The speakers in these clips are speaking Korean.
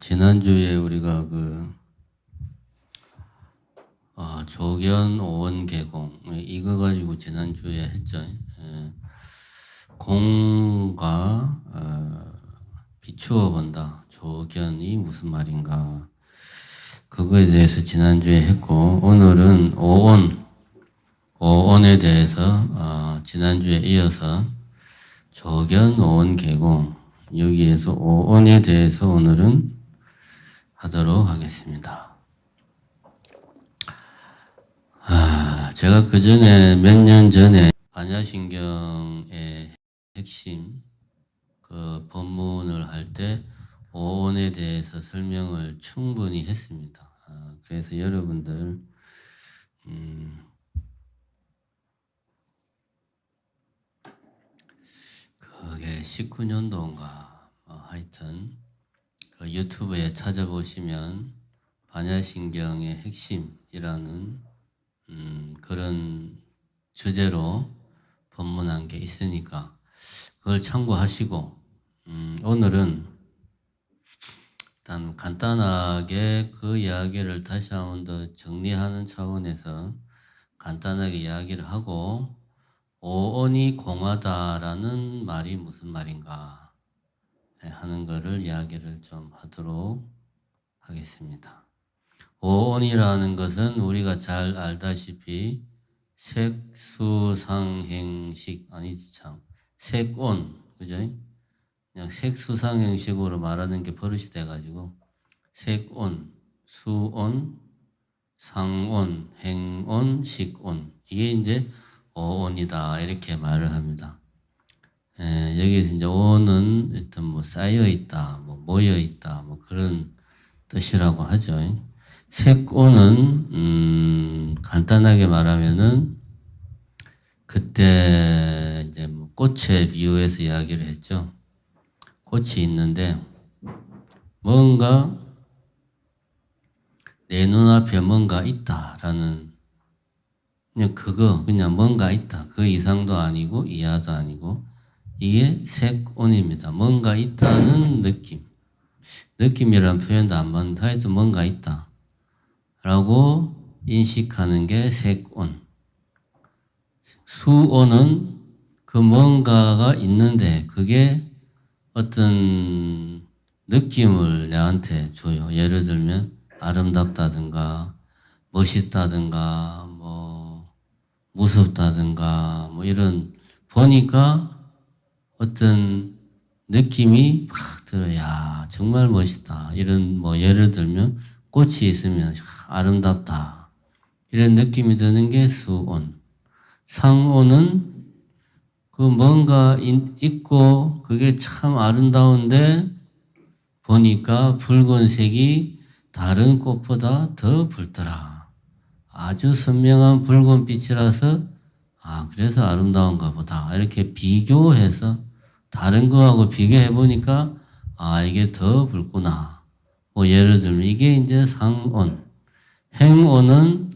지난주에 우리가 조견 오원 개공 이거 가지고 지난주에 했죠. 공과 비추어 본다. 조견이 무슨 말인가? 그거에 대해서 지난주에 했고, 오늘은 오원에 대해서 지난주에 이어서 조견 오원 개공 여기에서 오원에 대해서 오늘은 하도록 하겠습니다. 제가 그 전에 몇 년 전에 반야신경의 핵심 그 법문을 할 때 오원에 대해서 설명을 충분히 했습니다. 그래서 여러분들 그게 19년도인가 하여튼 그 유튜브에 찾아보시면 반야신경의 핵심이라는 그런 주제로 법문한 게 있으니까 그걸 참고하시고 오늘은 일단 간단하게 그 이야기를 다시 한 번 더 정리하는 차원에서 간단하게 이야기를 하고 오온이 공하다라는 말이 무슨 말인가 하는 거를 이야기를 좀 하도록 하겠습니다. 오온이라는 것은 우리가 잘 알다시피 색수상행식 아니지 참 색온 그죠? 그냥 색수상행식으로 말하는 게 버릇이 돼가지고 색온, 수온, 상온, 행온, 식온 이게 이제 오온이다 이렇게 말을 합니다. 여기서 이제 오는 일단 뭐 쌓여 있다, 뭐 모여 있다, 뭐 그런 뜻이라고 하죠. 색오는 간단하게 말하면은 그때 이제 뭐 꽃에 비유해서 이야기를 했죠. 꽃이 있는데 뭔가 내 눈앞에 뭔가 있다라는 그냥 뭔가 있다. 그 이상도 아니고 이하도 아니고 이게 색온입니다. 뭔가 있다는 느낌. 느낌이라는 표현도 안 맞는데 하여튼 뭔가 있다. 라고 인식하는 게 색온. 수온은 그 뭔가가 있는데 그게 어떤 느낌을 내한테 줘요. 예를 들면 아름답다든가 멋있다든가 뭐 무섭다든가 뭐 이런 보니까 어떤 느낌이 막 들어요. 야 정말 멋있다. 이런 뭐 예를 들면 꽃이 있으면 아름답다. 이런 느낌이 드는 게 수온. 상온은 그 뭔가 있고 그게 참 아름다운데 보니까 붉은색이 다른 꽃보다 더 붉더라. 아주 선명한 붉은빛이라서 그래서 아름다운가 보다. 이렇게 비교해서 다른 거하고 비교해 보니까 이게 더 붉구나. 뭐 예를 들면 이게 이제 상온. 행온은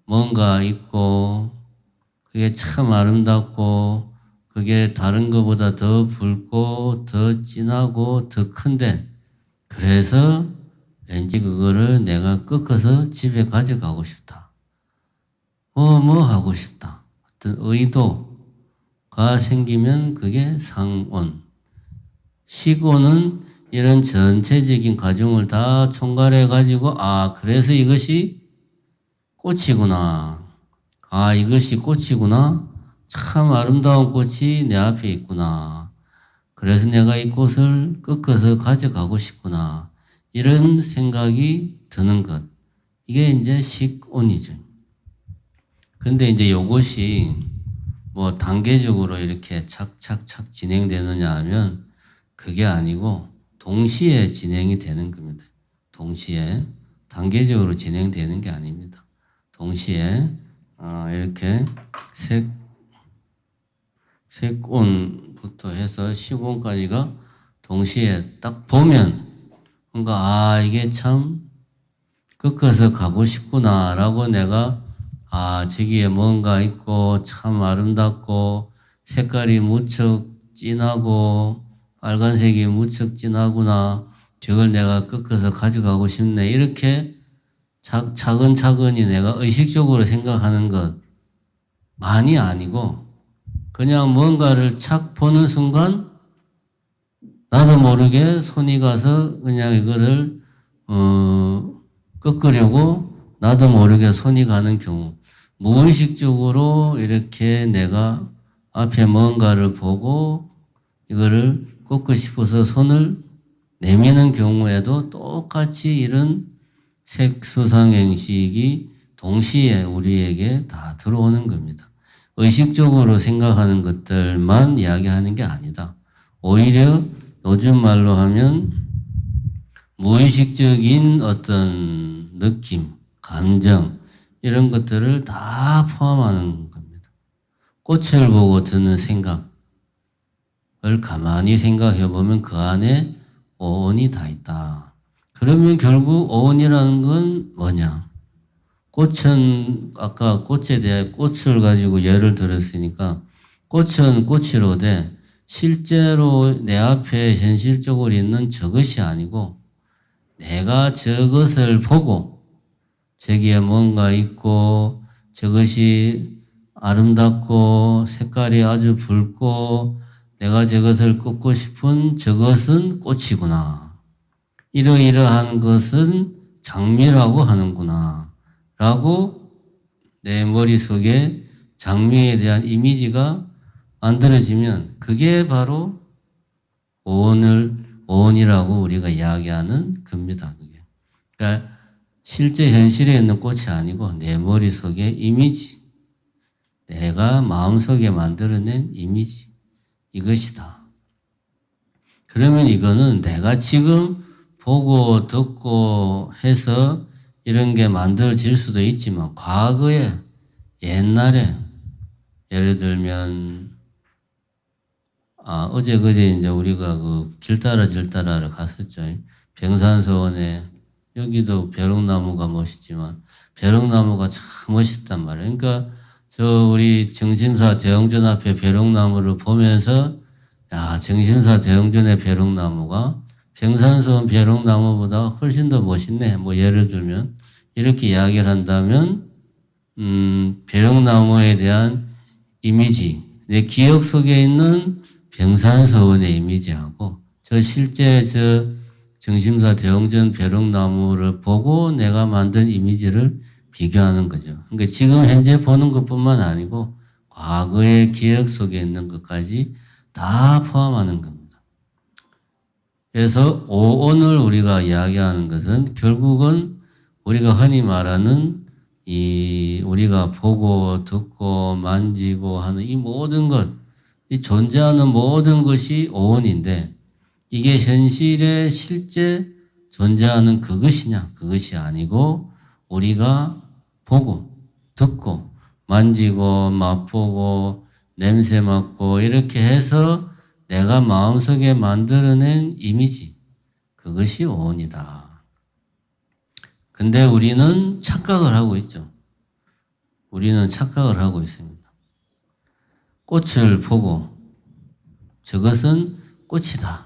뭔가 있고 그게 참 아름답고 그게 다른 것보다 더 붉고 더 진하고 더 큰데 그래서 왠지 그거를 내가 꺾어서 집에 가져가고 싶다. 뭐 하고 싶다. 어떤 의도가 생기면 그게 상온. 식온은 이런 전체적인 과정을 다 총괄해가지고 그래서 이것이 꽃이구나. 이것이 꽃이구나. 참 아름다운 꽃이 내 앞에 있구나. 그래서 내가 이 꽃을 꺾어서 가져가고 싶구나. 이런 생각이 드는 것. 이게 이제 식온이죠. 근데 이제 요것이 뭐 단계적으로 이렇게 착착착 진행되느냐 하면 그게 아니고 동시에 진행이 되는 겁니다. 동시에 단계적으로 진행되는 게 아닙니다. 동시에 이렇게 색온부터 해서 식온까지가 동시에 딱 보면 뭔가 이게 참 꺾어서 가고 싶구나라고 내가 저기에 뭔가 있고 참 아름답고 색깔이 무척 진하고 빨간색이 무척 진하구나. 저걸 내가 꺾어서 가져가고 싶네. 이렇게 차근차근히 내가 의식적으로 생각하는 것 많이 아니고 그냥 뭔가를 착 보는 순간 나도 모르게 손이 가서 그냥 이거를 꺾으려고 나도 모르게 손이 가는 경우, 무의식적으로 이렇게 내가 앞에 뭔가를 보고 이거를 꺾고 싶어서 손을 내미는 경우에도 똑같이 이런 색수상행식이 동시에 우리에게 다 들어오는 겁니다. 의식적으로 생각하는 것들만 이야기하는 게 아니다. 오히려 요즘 말로 하면 무의식적인 어떤 느낌, 감정 이런 것들을 다 포함하는 겁니다. 꽃을 보고 드는 생각을 가만히 생각해 보면 그 안에 오온이 다 있다. 그러면 결국 오온이라는 건 뭐냐? 꽃은 아까 꽃에 대해 꽃을 가지고 예를 들었으니까 꽃은 꽃이로되 실제로 내 앞에 현실적으로 있는 저것이 아니고 내가 저것을 보고 저기에 뭔가 있고 저것이 아름답고 색깔이 아주 붉고 내가 저것을 꺾고 싶은 저것은 꽃이구나. 이러이러한 것은 장미라고 하는구나. 라고 내 머릿속에 장미에 대한 이미지가 만들어지면 그게 바로 오온이라고 우리가 이야기하는 겁니다. 그게. 그러니까 실제 현실에 있는 꽃이 아니고 내 머릿속의 이미지, 내가 마음속에 만들어낸 이미지, 이것이다. 그러면 이거는 내가 지금 보고 듣고 해서 이런 게 만들어질 수도 있지만 과거에 옛날에 예를 들면 어제 그제 이제 우리가 그 길따라를 갔었죠. 병산서원에 여기도 벼룩나무가 멋있지만 벼룩나무가 참 멋있단 말이에요. 그러니까 저 우리 정심사 대흥전 앞에 벼룩나무를 보면서 야 정심사 대흥전의 벼룩나무가 병산서원 벼룩나무보다 훨씬 더 멋있네. 뭐 예를 들면 이렇게 이야기를 한다면 벼룩나무에 대한 이미지, 내 기억 속에 있는 병산서원의 이미지하고 저 실제 저 정심사 대흥전 벼룩나무를 보고 내가 만든 이미지를 비교하는 거죠. 그러니까 지금 현재 보는 것뿐만 아니고 과거의 기억 속에 있는 것까지 다 포함하는 겁니다. 그래서 오온을 우리가 이야기하는 것은 결국은 우리가 흔히 말하는 우리가 보고 듣고 만지고 하는 이 모든 것, 이 존재하는 모든 것이 오온인데 이게 현실에 실제 존재하는 그것이냐? 그것이 아니고 우리가 보고 듣고 만지고 맛보고 냄새 맡고 이렇게 해서 내가 마음속에 만들어낸 이미지, 그것이 오온이다. 근데 우리는 착각을 하고 있죠. 우리는 착각을 하고 있습니다. 꽃을 보고 저것은 꽃이다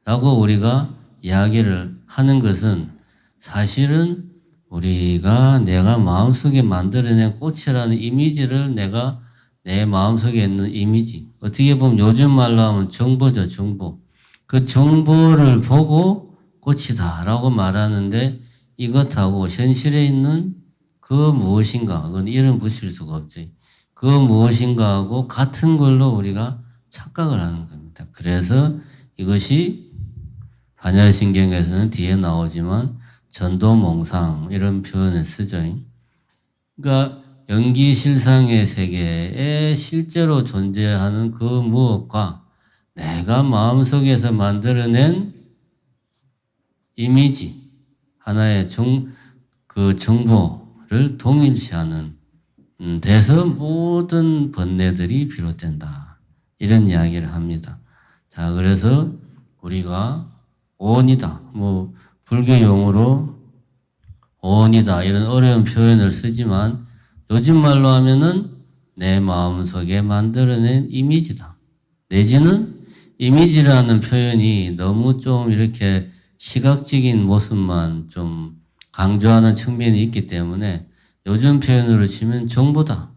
라고 우리가 이야기를 하는 것은 사실은 우리가 내가 마음속에 만들어낸 꽃이라는 이미지를 내가 내 마음속에 있는 이미지, 어떻게 보면 요즘 말로 하면 정보죠, 정보. 그 정보를 보고 꽃이다 라고 말하는데 이것하고 현실에 있는 그 무엇인가, 그건 이름 붙일 수가 없지. 그 무엇인가하고 같은 걸로 우리가 착각을 하는 겁니다. 그래서 이것이 반야신경에서는 뒤에 나오지만 전도몽상 이런 표현을 쓰죠. 그러니까 연기실상의 세계에 실제로 존재하는 그 무엇과 내가 마음속에서 만들어낸 이미지, 하나의 그 정보를 동일시하는 데서 모든 번뇌들이 비롯된다. 이런 이야기를 합니다. 자, 그래서 우리가 오온이다. 뭐 불교 용어로 오온이다. 이런 어려운 표현을 쓰지만 요즘 말로 하면은 내 마음속에 만들어낸 이미지다. 내지는 이미지라는 표현이 너무 좀 이렇게 시각적인 모습만 좀 강조하는 측면이 있기 때문에 요즘 표현으로 치면 정보다.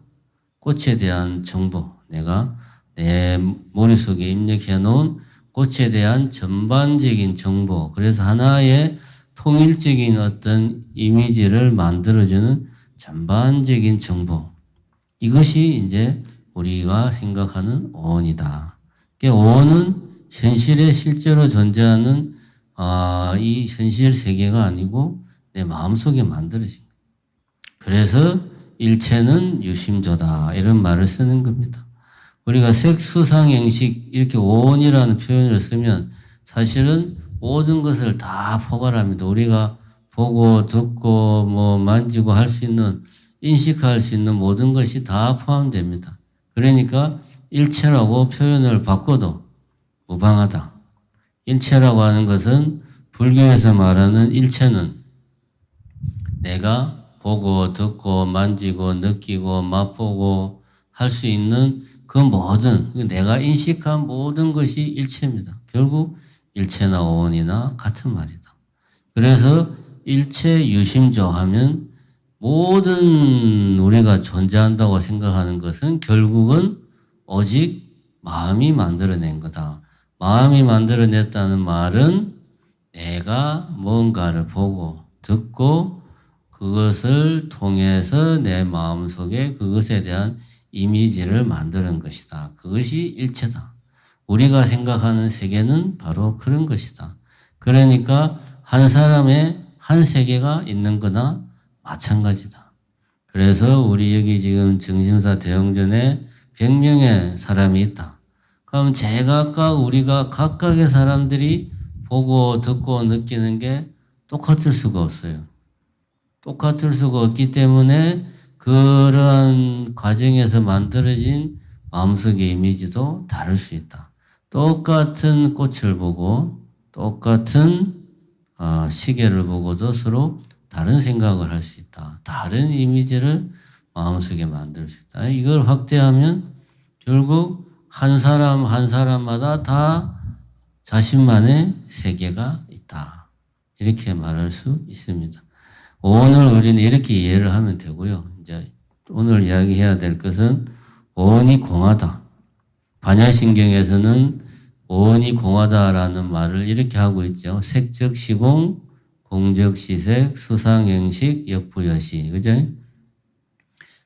꽃에 대한 정보. 내가 내 머릿속에 입력해 놓은 꽃에 대한 전반적인 정보. 그래서 하나의 통일적인 어떤 이미지를 만들어주는 전반적인 정보. 이것이 이제 우리가 생각하는 오온이다. 오온은 현실에 실제로 존재하는 이 현실 세계가 아니고 내 마음속에 만들어진 거예요. 그래서 일체는 유심조다 이런 말을 쓰는 겁니다. 우리가 색수상행식 이렇게 오온이라는 표현을 쓰면 사실은 모든 것을 다 포괄합니다. 우리가 보고 듣고 뭐 만지고 할 수 있는 인식할 수 있는 모든 것이 다 포함됩니다. 그러니까 일체라고 표현을 바꿔도 무방하다. 일체라고 하는 것은 불교에서 말하는 일체는 내가 보고 듣고 만지고 느끼고 맛보고 할 수 있는 그 모든 내가 인식한 모든 것이 일체입니다. 결국 일체나 오온이나 같은 말이다. 그래서 일체 유심조 하면 모든 우리가 존재한다고 생각하는 것은 결국은 오직 마음이 만들어낸 거다. 마음이 만들어냈다는 말은 내가 뭔가를 보고 듣고 그것을 통해서 내 마음속에 그것에 대한 이미지를 만드는 것이다. 그것이 일체다. 우리가 생각하는 세계는 바로 그런 것이다. 그러니까 한 사람의 한 세계가 있는 거나 마찬가지다. 그래서 우리 여기 지금 정신사 대형전에 100명의 사람이 있다. 그럼 제각각 우리가 각각의 사람들이 보고 듣고 느끼는 게 똑같을 수가 없어요. 똑같을 수가 없기 때문에 그러한 과정에서 만들어진 마음속의 이미지도 다를 수 있다. 똑같은 꽃을 보고 똑같은 시계를 보고도 서로 다른 생각을 할 수 있다. 다른 이미지를 마음속에 만들 수 있다. 이걸 확대하면 결국 한 사람 한 사람마다 다 자신만의 세계가 있다. 이렇게 말할 수 있습니다. 오늘 우리는 이렇게 이해를 하면 되고요. 이제 오늘 이야기해야 될 것은 오온이 공하다. 반야신경에서는 오온이 공하다라는 말을 이렇게 하고 있죠. 색적 시공, 공적 시색, 수상행식, 역부여시. 그죠?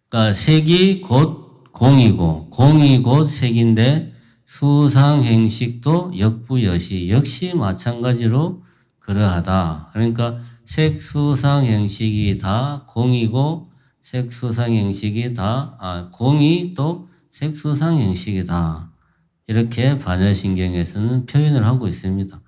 그러니까 색이 곧 공이고, 공이 곧 색인데, 수상행식도 역부여시. 역시 마찬가지로 그러하다. 그러니까 색수상행식이 다 공이고, 색수상행식이 다, 공이 또 색수상행식이다. 이렇게 반야신경에서는 표현을 하고 있습니다.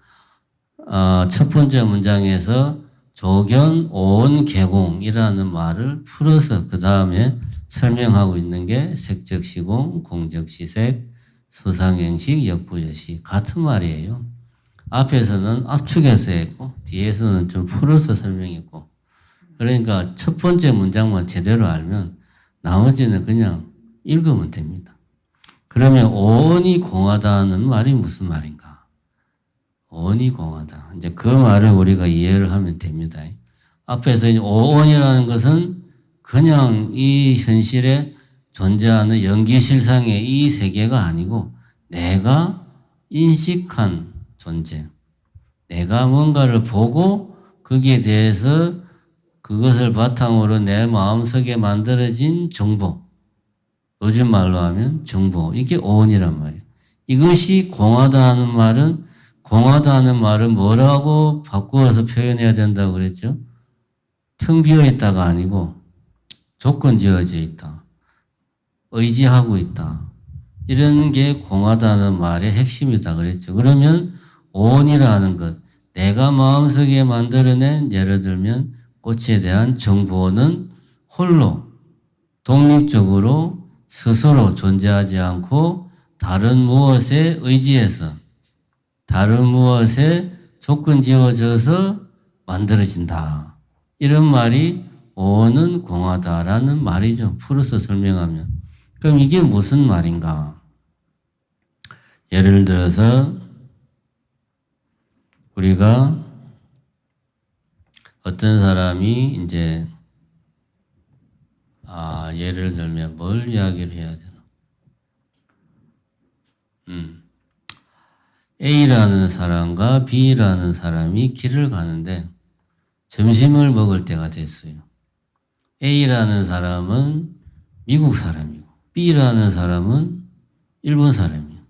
첫 번째 문장에서 조견, 오온, 개공이라는 말을 풀어서 그 다음에 설명하고 있는 게 색적 시공, 공적 시색, 수상행식, 역부여시 같은 말이에요. 앞에서는 압축해서 했고 뒤에서는 좀 풀어서 설명했고 그러니까 첫 번째 문장만 제대로 알면 나머지는 그냥 읽으면 됩니다. 그러면 오온이 공하다는 말이 무슨 말인가? 오온이 공하다. 이제 그 말을 우리가 이해를 하면 됩니다. 앞에서 오온이라는 것은 그냥 이 현실에 존재하는 연기실상의 이 세계가 아니고 내가 인식한 존재. 내가 뭔가를 보고 거기에 대해서 그것을 바탕으로 내 마음속에 만들어진 정보. 요즘 말로 하면 정보. 이게 오온이란 말이에요. 이것이 공하다는 말은 공하다는 말은 뭐라고 바꾸어서 표현해야 된다고 그랬죠? 텅 비어 있다가 아니고 조건 지어져 있다. 의지하고 있다. 이런 게 공하다는 말의 핵심이다 그랬죠. 그러면 오온이라는 것, 내가 마음속에 만들어낸 예를 들면 꽃에 대한 정보는 홀로 독립적으로 스스로 존재하지 않고 다른 무엇에 의지해서 다른 무엇에 조건 지어져서 만들어진다. 이런 말이 오온은 공하다라는 말이죠. 풀어서 설명하면. 그럼 이게 무슨 말인가? 예를 들어서 우리가 어떤 사람이 이제 예를 들면 뭘 이야기를 해야 되나? A라는 사람과 B라는 사람이 길을 가는데 점심을 먹을 때가 됐어요. A라는 사람은 미국 사람이고 B라는 사람은 일본 사람이에요.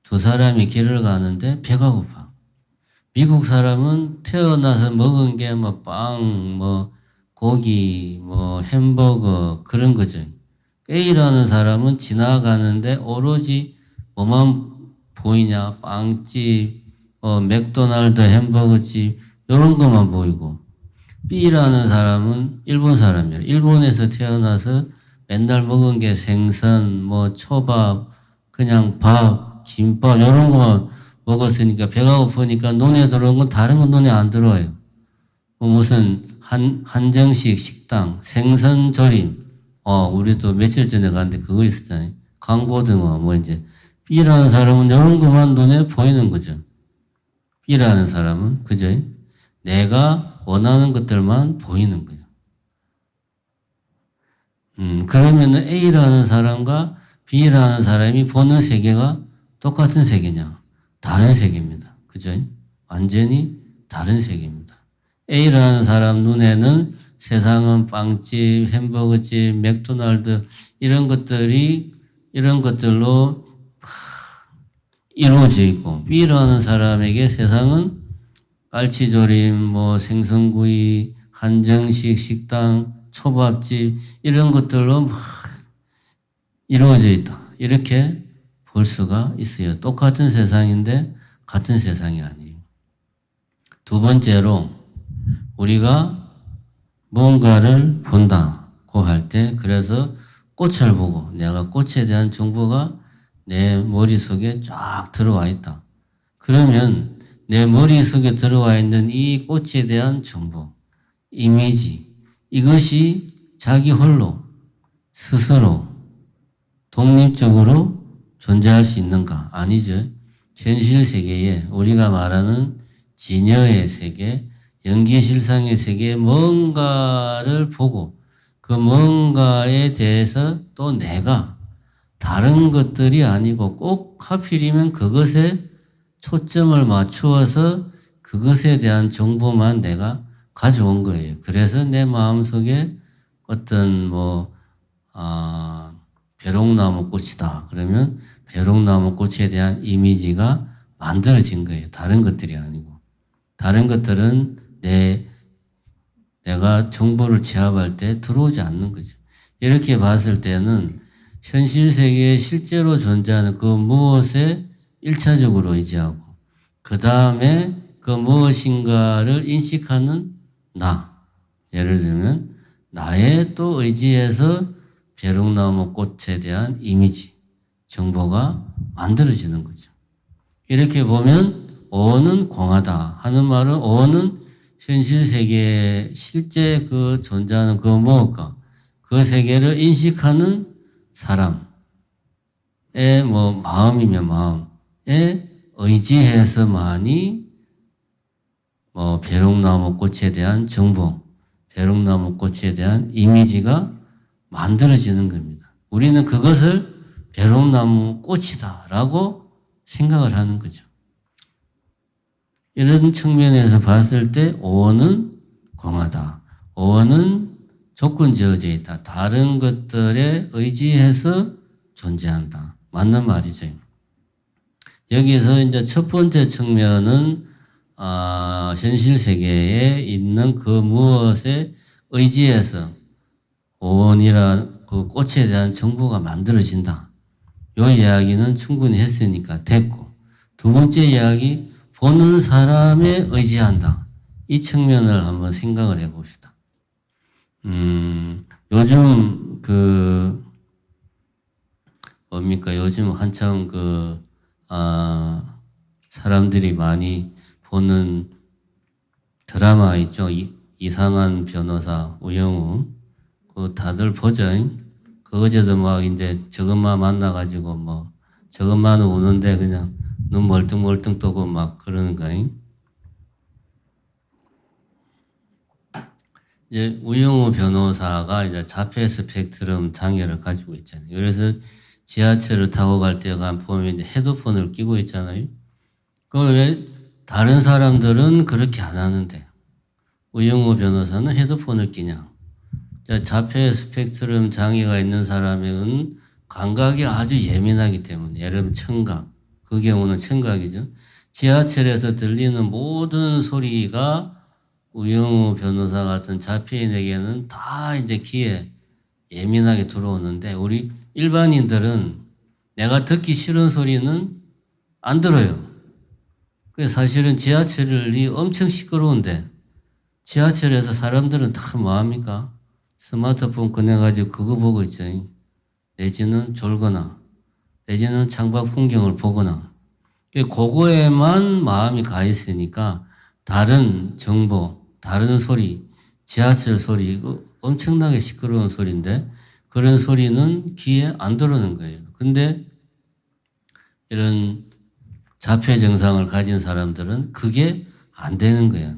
두 사람이 길을 가는데 배가 고파. 미국 사람은 태어나서 먹은 게 뭐 빵, 뭐 고기, 뭐 햄버거 그런 거죠. A라는 사람은 지나가는데 오로지 뭐만 보이냐? 빵집, 맥도날드 햄버거집 이런 것만 보이고 B라는 사람은 일본 사람이에요. 일본에서 태어나서 맨날 먹은 게 생선, 뭐 초밥, 그냥 밥, 김밥 이런 것만 먹었으니까 배가 고프니까 눈에 들어온 건 다른 건 눈에 안 들어와요. 무슨 한정식 식당, 생선조림, 우리도 며칠 전에 갔는데 그거 있었잖아요. 강고등어, 뭐 이제 B라는 사람은 이런 것만 눈에 보이는 거죠. B라는 사람은 그죠? 내가 원하는 것들만 보이는 거예요. 그러면은 A라는 사람과 B라는 사람이 보는 세계가 똑같은 세계냐? 다른 세계입니다. 그죠? 완전히 다른 세계입니다. A라는 사람 눈에는 세상은 빵집, 햄버거집, 맥도날드 이런 것들로 이루어져 있고 B라는 사람에게 세상은 깔치조림, 뭐 생선구이, 한정식 식당, 초밥집 이런 것들로 막 이루어져 있다. 이렇게 볼 수가 있어요. 똑같은 세상인데 같은 세상이 아니에요. 두 번째로 우리가 뭔가를 본다고 할 때 그래서 꽃을 보고 내가 꽃에 대한 정보가 내 머릿속에 쫙 들어와 있다. 그러면 내 머릿속에 들어와 있는 이 꽃에 대한 정보, 이미지 이것이 자기 홀로 스스로 독립적으로 존재할 수 있는가? 아니죠. 현실 세계에 우리가 말하는 진여의 세계, 연기실상의 세계에 뭔가를 보고 그 뭔가에 대해서 또 내가 다른 것들이 아니고 꼭 하필이면 그것에 초점을 맞추어서 그것에 대한 정보만 내가 가져온 거예요. 그래서 내 마음속에 어떤 벼롱나무 꽃이다. 그러면 벼롱나무 꽃에 대한 이미지가 만들어진 거예요. 다른 것들이 아니고. 다른 것들은 내가 정보를 취합할 때 들어오지 않는 거죠. 이렇게 봤을 때는 현실 세계에 실제로 존재하는 그 무엇에 1차적으로 의지하고 그 다음에 그 무엇인가를 인식하는 나. 예를 들면 나의 또 의지에서 벼룩나무 꽃에 대한 이미지, 정보가 만들어지는 거죠. 이렇게 보면 오는 공하다 하는 말은 오는 현실 세계에 실제 그 존재하는 그 무엇과 그 세계를 인식하는 사람의 마음이면 마음에 의지해서만이 벼룩나무 꽃에 대한 정보, 벼룩나무 꽃에 대한 이미지가 만들어지는 겁니다. 우리는 그것을 벼룩나무 꽃이다라고 생각을 하는 거죠. 이런 측면에서 봤을 때 오는 공하다. 오는 조건지어져 있다. 다른 것들에 의지해서 존재한다. 맞는 말이죠. 여기서 이제 첫 번째 측면은 현실 세계에 있는 그 무엇에 의지해서 오원이란 그 꽃에 대한 정보가 만들어진다. 이 이야기는 충분히 했으니까 됐고, 두 번째 이야기 보는 사람에 의지한다. 이 측면을 한번 생각을 해봅시다. 요즘 요즘 한참 사람들이 많이 보는 드라마 있죠. 이상한 변호사 우영우. 다들 보죠. 어제도 이제 저것만 만나가지고 저것만 우는데 그냥 눈 멀뚱멀뚱 뜨고 그러는 거잉. 이제 우영우 변호사가 이제 자폐 스펙트럼 장애를 가지고 있잖아요. 그래서 지하철을 타고 갈 때 보면 이제 헤드폰을 끼고 있잖아요. 그럼 왜 다른 사람들은 그렇게 안 하는데 우영우 변호사는 헤드폰을 끼냐? 자폐 스펙트럼 장애가 있는 사람은 감각이 아주 예민하기 때문에 예를 들면 청각, 그 경우는 청각이죠. 지하철에서 들리는 모든 소리가 우영우 변호사 같은 자폐인에게는 다 이제 귀에 예민하게 들어오는데 우리 일반인들은 내가 듣기 싫은 소리는 안 들어요. 그래서 사실은 지하철이 엄청 시끄러운데 지하철에서 사람들은 다 뭐합니까? 스마트폰 꺼내가지고 그거 보고 있죠. 내지는 졸거나 내지는 창밖 풍경을 보거나 그거에만 마음이 가 있으니까 다른 정보, 다른 소리, 지하철 소리 엄청나게 시끄러운 소리인데 그런 소리는 귀에 안 들어오는 거예요. 근데 이런 자폐 증상을 가진 사람들은 그게 안 되는 거예요.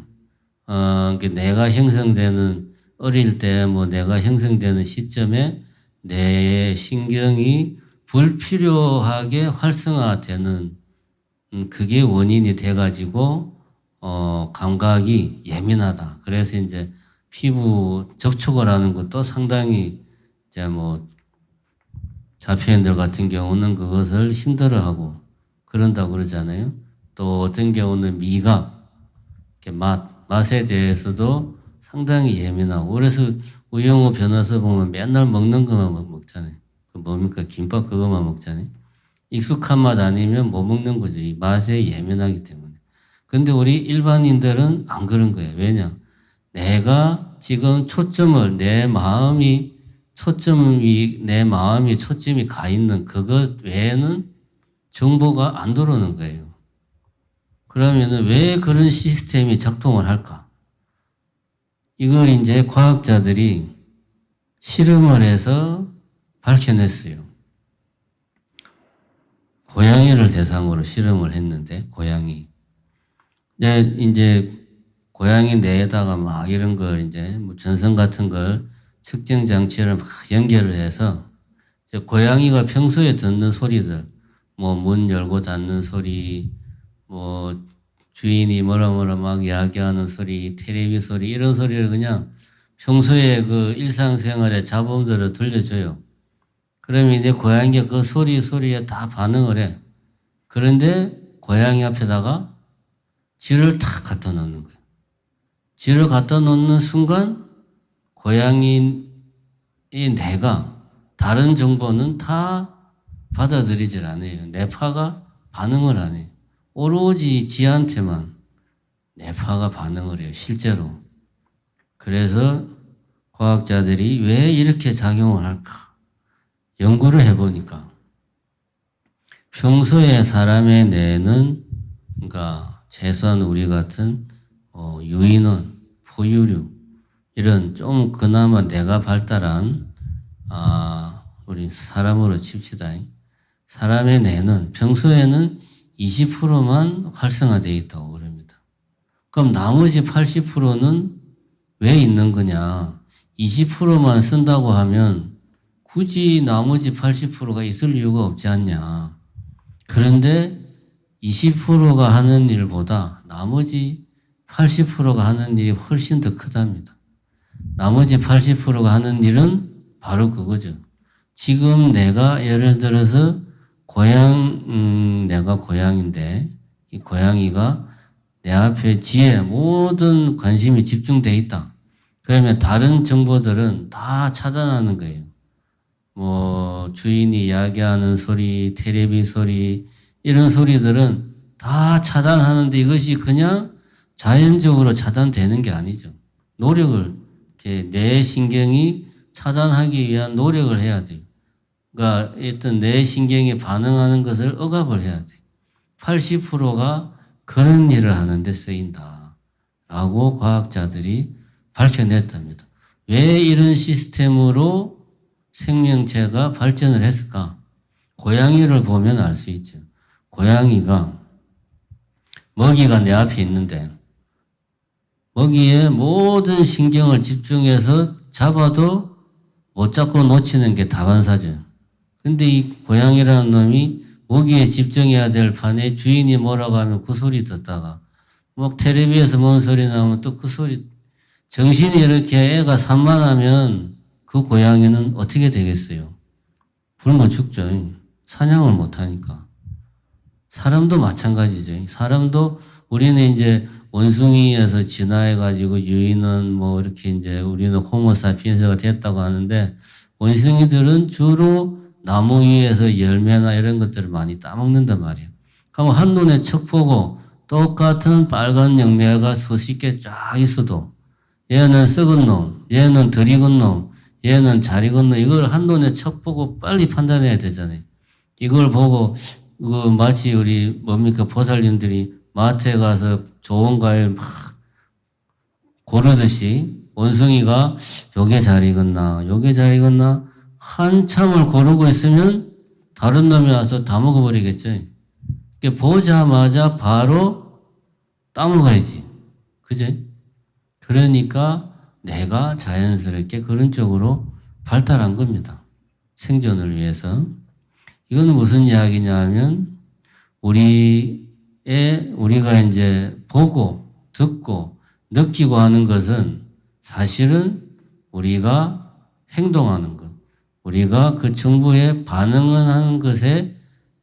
내가 형성되는 어릴 때 내가 형성되는 시점에 내 신경이 불필요하게 활성화되는 그게 원인이 돼가지고 감각이 예민하다. 그래서 이제 피부 접촉을 하는 것도 상당히 이제 자폐인들 같은 경우는 그것을 힘들어하고 그런다고 그러잖아요. 또 어떤 경우는 미각, 맛에 대해서도 상당히 예민하고 그래서 우영우 변호사 보면 맨날 먹는 것만 먹잖아요. 그 뭡니까? 김밥 그것만 먹잖아요. 익숙한 맛 아니면 못 먹는 거죠. 이 맛에 예민하기 때문에. 근데 우리 일반인들은 안 그런 거예요. 왜냐? 내가 지금 내 마음이 초점이 가 있는 그것 외에는 정보가 안 들어오는 거예요. 그러면은 왜 그런 시스템이 작동을 할까? 이걸 이제 과학자들이 실험을 해서 밝혀냈어요. 고양이를 대상으로 실험을 했는데, 고양이. 이제 고양이 뇌에다가 막 이런 걸 이제 전선 같은 걸 측정 장치를 막 연결을 해서 고양이가 평소에 듣는 소리들, 문 열고 닫는 소리, 주인이 뭐라 막 이야기하는 소리, 텔레비 소리, 이런 소리를 그냥 평소에 그 일상생활의 자범들을 들려줘요. 그러면 이제 고양이가 그 소리에 다 반응을 해. 그런데 고양이 앞에다가 쥐를 탁 갖다 놓는 거예요. 쥐를 갖다 놓는 순간 고양이의 뇌가 다른 정보는 다 받아들이질 않아요. 뇌파가 반응을 안 해요. 오로지 쥐한테만 뇌파가 반응을 해요. 실제로. 그래서 과학자들이 왜 이렇게 작용을 할까? 연구를 해보니까 평소에 사람의 뇌는 그러니까 최소한 우리 같은 유인원, 포유류 이런 좀 그나마 뇌가 발달한 우리 사람으로 칩시다. 사람의 뇌는 평소에는 20%만 활성화되어 있다고 그럽니다. 그럼 나머지 80%는 왜 있는 거냐? 20%만 쓴다고 하면 굳이 나머지 80%가 있을 이유가 없지 않냐? 그런데 20%가 하는 일보다 나머지 80%가 하는 일이 훨씬 더 크답니다. 나머지 80%가 하는 일은 바로 그거죠. 지금 내가 예를 들어서 내가 고양인데 이 고양이가 내 앞에 쥐에 모든 관심이 집중되어 있다. 그러면 다른 정보들은 다 차단하는 거예요. 주인이 이야기하는 소리, 텔레비 소리, 이런 소리들은 다 차단하는데 이것이 그냥 자연적으로 차단되는 게 아니죠. 노력을, 뇌 신경이 차단하기 위한 노력을 해야 돼요. 그러니까 어떤 뇌 신경이 반응하는 것을 억압을 해야 돼요. 80%가 그런 일을 하는데 쓰인다. 라고 과학자들이 밝혀냈답니다. 왜 이런 시스템으로 생명체가 발전을 했을까? 고양이를 보면 알 수 있죠. 고양이가 먹이가 내 앞에 있는데 먹이에 모든 신경을 집중해서 잡아도 못 잡고 놓치는 게 다반사죠. 근데 이 고양이라는 놈이 먹이에 집중해야 될 판에 주인이 뭐라고 하면 그 소리 듣다가 막 텔레비에서 뭔 소리 나오면 또 그 소리, 정신이 이렇게 애가 산만하면 그 고양이는 어떻게 되겠어요? 굶어 죽죠. 사냥을 못하니까. 사람도 마찬가지죠. 사람도 우리는 이제 원숭이에서 진화해가지고 유인은 뭐 이렇게 이제 우리는 호모사피엔스가 됐다고 하는데 원숭이들은 주로 나무 위에서 열매나 이런 것들을 많이 따먹는단 말이에요. 그럼 한눈에 척 보고 똑같은 빨간 열매가 수십 개 쫙 있어도 얘는 썩은 놈, 얘는 덜 익은 놈, 얘는 잘 익은 놈, 이걸 한눈에 척 보고 빨리 판단해야 되잖아요. 이걸 보고 마치 우리 뭡니까 보살님들이 마트에 가서 좋은 과일 막 고르듯이 원숭이가 요게 잘 익었나 요게 잘 익었나 한참을 고르고 있으면 다른 놈이 와서 다 먹어버리겠죠. 보자마자 바로 따먹어야지. 그죠? 그러니까 내가 자연스럽게 그런 쪽으로 발달한 겁니다. 생존을 위해서. 이건 무슨 이야기냐 하면 우리가 이제 보고 듣고 느끼고 하는 것은 사실은 우리가 행동하는 것, 우리가 그 정보에 반응을 하는 것에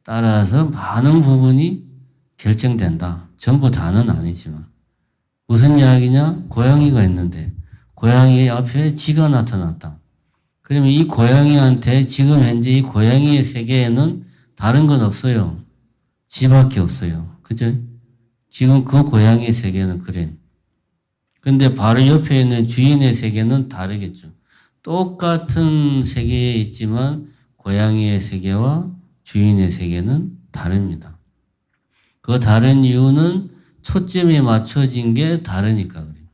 따라서 많은 부분이 결정된다. 전부 다는 아니지만. 무슨 이야기냐? 고양이가 있는데 고양이 앞에 쥐가 나타났다. 그러면 이 고양이한테 지금 현재 이 고양이의 세계에는 다른 건 없어요. 쥐밖에 없어요. 그죠? 지금 그 고양이의 세계는 그래. 근데 바로 옆에 있는 주인의 세계는 다르겠죠. 똑같은 세계에 있지만 고양이의 세계와 주인의 세계는 다릅니다. 그 다른 이유는 초점이 맞춰진 게 다르니까 그래요.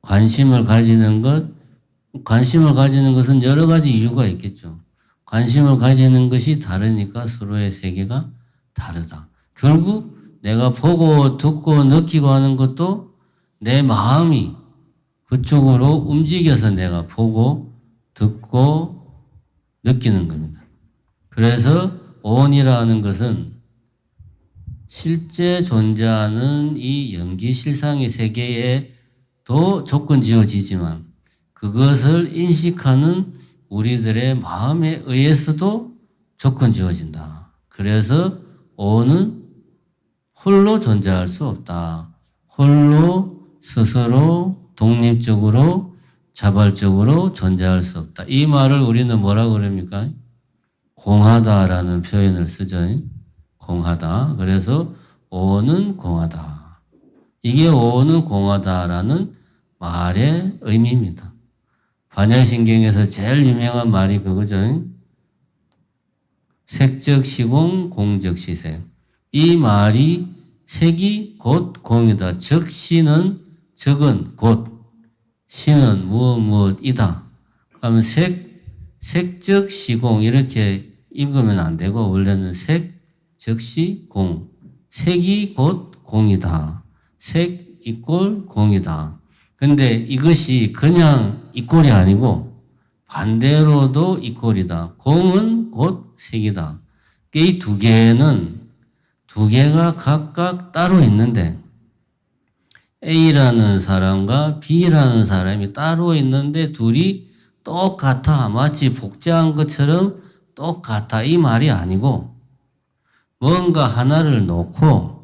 관심을 가지는 것은 여러 가지 이유가 있겠죠. 관심을 가지는 것이 다르니까 서로의 세계가 다르다. 결국 내가 보고 듣고 느끼고 하는 것도 내 마음이 그쪽으로 움직여서 내가 보고 듣고 느끼는 겁니다. 그래서 오온이라는 것은 실제 존재하는 이 연기실상의 세계에도 조건 지어지지만 그것을 인식하는 우리들의 마음에 의해서도 조건 지어진다. 그래서 오온은 홀로 존재할 수 없다. 홀로 스스로 독립적으로 자발적으로 존재할 수 없다. 이 말을 우리는 뭐라고 그럽니까? 공하다라는 표현을 쓰죠. 공하다. 그래서 오온은 공하다. 이게 오온은 공하다라는 말의 의미입니다. 반야신경에서 제일 유명한 말이 그거죠. 색적 시공, 공적 시색. 이 말이 색이 곧 공이다. 즉 시는 적은 곧 시는 무엇이다. 그러면 색적 시공 이렇게 읽으면 안 되고 원래는 색 즉시 공. 색이 곧 공이다. 색 이꼴 공이다. 근데 이것이 그냥 이꼴이 아니고 반대로도 이꼴이다. 공은 곧 색이다. 이 두 개가 각각 따로 있는데 A라는 사람과 B라는 사람이 따로 있는데 둘이 똑같아. 마치 복제한 것처럼 똑같아. 이 말이 아니고 뭔가 하나를 놓고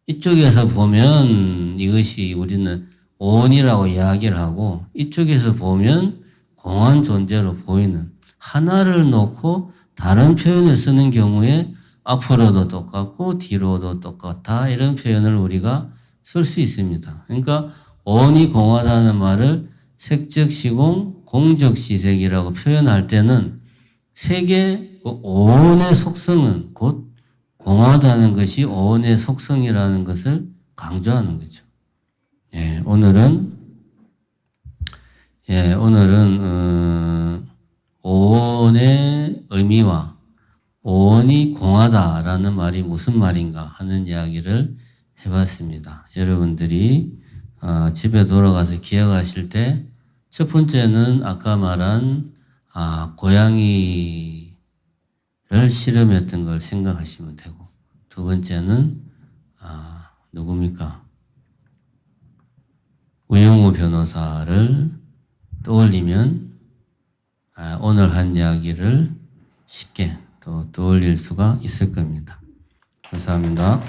이쪽에서 보면 이것이 우리는 오온이라고 이야기를 하고 이쪽에서 보면 공한 존재로 보이는 하나를 놓고 다른 표현을 쓰는 경우에 앞으로도 똑같고 뒤로도 똑같아 이런 표현을 우리가 쓸 수 있습니다. 그러니까 오온이 공하다는 말을 색적 시공, 공적 시색이라고 표현할 때는 색의 오온의 속성은 곧 공하다는 것이 오온의 속성이라는 것을 강조하는 거죠. 오늘은 오온의 의미와 오온이 공하다라는 말이 무슨 말인가 하는 이야기를 해봤습니다. 여러분들이 집에 돌아가서 기억하실 때 첫 번째는 아까 말한 고양이를 실험했던 걸 생각하시면 되고, 두 번째는 누굽니까? 우영우 변호사를 떠올리면 오늘 한 이야기를 쉽게 또 떠올릴 수가 있을 겁니다. 감사합니다.